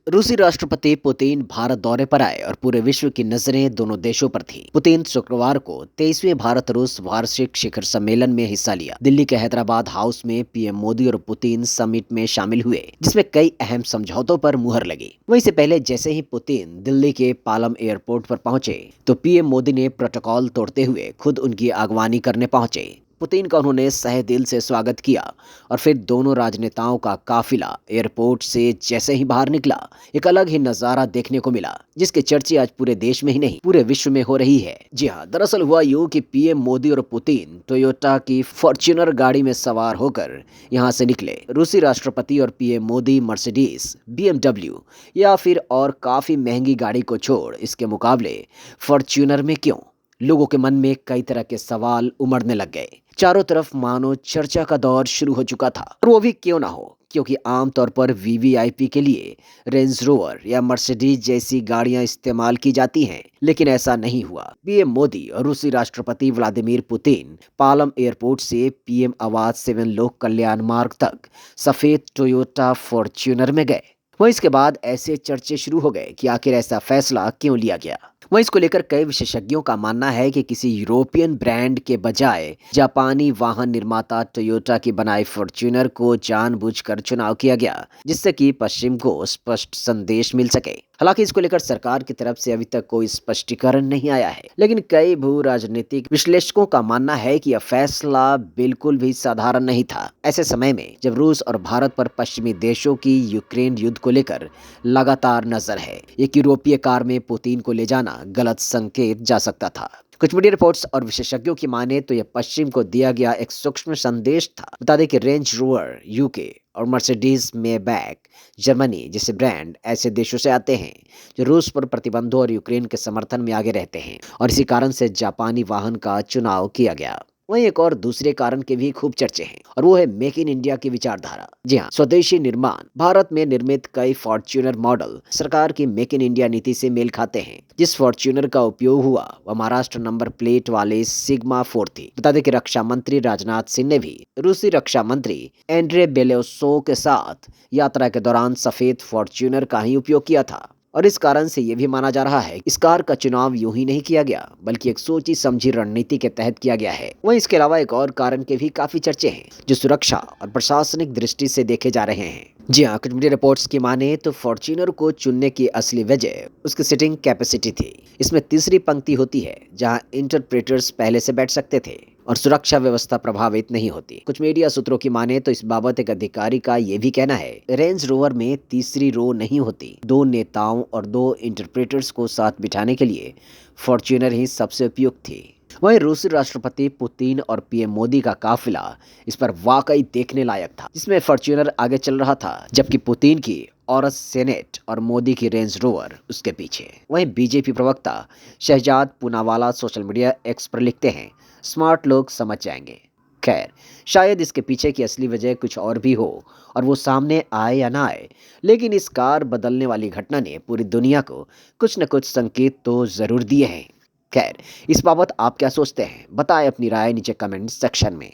रूसी राष्ट्रपति पुतिन भारत दौरे पर आए और पूरे विश्व की नजरें दोनों देशों पर थी। पुतिन शुक्रवार को 23वें भारत रूस वार्षिक शिखर सम्मेलन में हिस्सा लिया। दिल्ली के हैदराबाद हाउस में पीएम मोदी और पुतिन समिट में शामिल हुए, जिसमें कई अहम समझौतों पर मुहर लगी। वहीं से पहले जैसे ही पुतिन दिल्ली के पालम एयरपोर्ट पर पहुंचे तो पीएम मोदी ने प्रोटोकॉल तोड़ते हुए खुद उनकी अगवानी करने पहुंचे। पुतिन का उन्होंने सहे दिल से स्वागत किया और फिर दोनों राजनेताओं का काफिला एयरपोर्ट से जैसे ही बाहर निकला, एक अलग ही नजारा देखने को मिला, जिसके चर्चे आज पूरे देश में ही नहीं पूरे विश्व में हो रही है। जी हाँ, दरअसल हुआ यूं कि पीएम मोदी और पुतिन टोयोटा की फॉर्च्यूनर गाड़ी में सवार होकर यहां से निकले। रूसी राष्ट्रपति और पीएम मोदी मर्सिडीज, बीएमडब्ल्यू या फिर और काफी महंगी गाड़ी को छोड़ इसके मुकाबले फॉर्च्यूनर में क्यों? लोगों के मन में कई तरह के सवाल उमड़ने लग गए। चारों तरफ मानो चर्चा का दौर शुरू हो चुका था, और वो भी क्यों ना हो, क्योंकि आमतौर पर वीवीआईपी के लिए रेंज रोवर या मर्सिडीज जैसी गाड़ियां इस्तेमाल की जाती हैं, लेकिन ऐसा नहीं हुआ। पीएम मोदी और रूसी राष्ट्रपति व्लादिमीर पुतिन पालम एयरपोर्ट से पीएम आवास 7 लोक कल्याण मार्ग तक सफेद टोयोटा फॉर्च्यूनर में गए। वहीं इसके बाद ऐसे चर्चे शुरू हो गए कि आखिर ऐसा फैसला क्यों लिया गया। वहीं इसको लेकर कई विशेषज्ञों का मानना है कि किसी यूरोपियन ब्रांड के बजाय जापानी वाहन निर्माता टोयोटा की बनाई फॉर्च्यूनर को जानबूझकर चुनाव किया गया, जिससे कि पश्चिम को स्पष्ट संदेश मिल सके। हालांकि इसको लेकर सरकार की तरफ से अभी तक कोई स्पष्टीकरण नहीं आया है, लेकिन कई भू राजनीतिक विश्लेषकों का मानना है कि यह फैसला बिल्कुल भी साधारण नहीं था। ऐसे समय में जब रूस और भारत पर पश्चिमी देशों की यूक्रेन युद्ध को लेकर लगातार नजर है, एक यूरोपीय कार में पुतिन को ले जाना गलत संकेत जा सकता था। कुछ मीडिया रिपोर्ट्स और विशेषज्ञों की माने तो यह पश्चिम को दिया गया एक सूक्ष्म संदेश था। बता दें कि रेंज रोवर यूके और मर्सिडीज मेबैक जर्मनी जैसे ब्रांड ऐसे देशों से आते हैं जो रूस पर प्रतिबंधों और यूक्रेन के समर्थन में आगे रहते हैं, और इसी कारण से जापानी वाहन का चुनाव किया गया। वहीं एक और दूसरे कारण के भी खूब चर्चे हैं, और वो है मेक इन इंडिया की विचारधारा। जी हाँ, स्वदेशी निर्माण। भारत में निर्मित कई फॉर्च्यूनर मॉडल सरकार की मेक इन इंडिया नीति से मेल खाते हैं। जिस फॉर्च्यूनर का उपयोग हुआ वह महाराष्ट्र नंबर प्लेट वाले सिग्मा 4 थी। बता दें कि रक्षा मंत्री राजनाथ सिंह ने भी रूसी रक्षा मंत्री एंड्रे बेलेसोव के साथ यात्रा के दौरान सफेद फॉर्च्यूनर का ही उपयोग किया था, और इस कारण से यह भी माना जा रहा है इस कार का चुनाव यूं ही नहीं किया गया, बल्कि एक सोची समझी रणनीति के तहत किया गया है। वहीं इसके अलावा एक और कारण के भी काफी चर्चे हैं, जो सुरक्षा और प्रशासनिक दृष्टि से देखे जा रहे हैं। जी हाँ, कुछ मीडिया रिपोर्ट्स की माने तो फॉर्च्यूनर को चुनने की असली वजह उसकी सीटिंग कैपेसिटी थी। इसमें तीसरी पंक्ति होती है, जहां इंटरप्रेटर्स पहले से बैठ सकते थे और सुरक्षा व्यवस्था प्रभावित नहीं होती। कुछ मीडिया सूत्रों की माने तो इस बाबत एक अधिकारी का यह भी कहना है, रेंज रोवर में तीसरी रो नहीं होती। 2 नेताओं और 2 इंटरप्रेटर्स को साथ बिठाने के लिए फॉर्च्यूनर ही सबसे उपयुक्त थी। वहीं रूसी राष्ट्रपति पुतिन और पीएम मोदी का काफिला इस पर वाकई देखने लायक था, जिसमें फॉर्च्यूनर आगे चल रहा था, जबकि पुतिन की औरत सेनेट और मोदी की रेंज रोवर उसके पीछे। वहीं बीजेपी प्रवक्ता Shehzad Poonawalla social media X पर लिखते हैं, स्मार्ट लोग समझ जाएंगे। खैर, शायद इसके पीछे की असली वजह कुछ और भी हो, और वो सामने आए या ना आए, लेकिन इस कार बदलने वाली घटना ने पूरी दुनिया को कुछ न कुछ संकेत तो जरूर दिए हैं। खैर, इस बाबत आप क्या सोचते हैं? बताएं अपनी राय नीचे कमेंट सेक्शन में।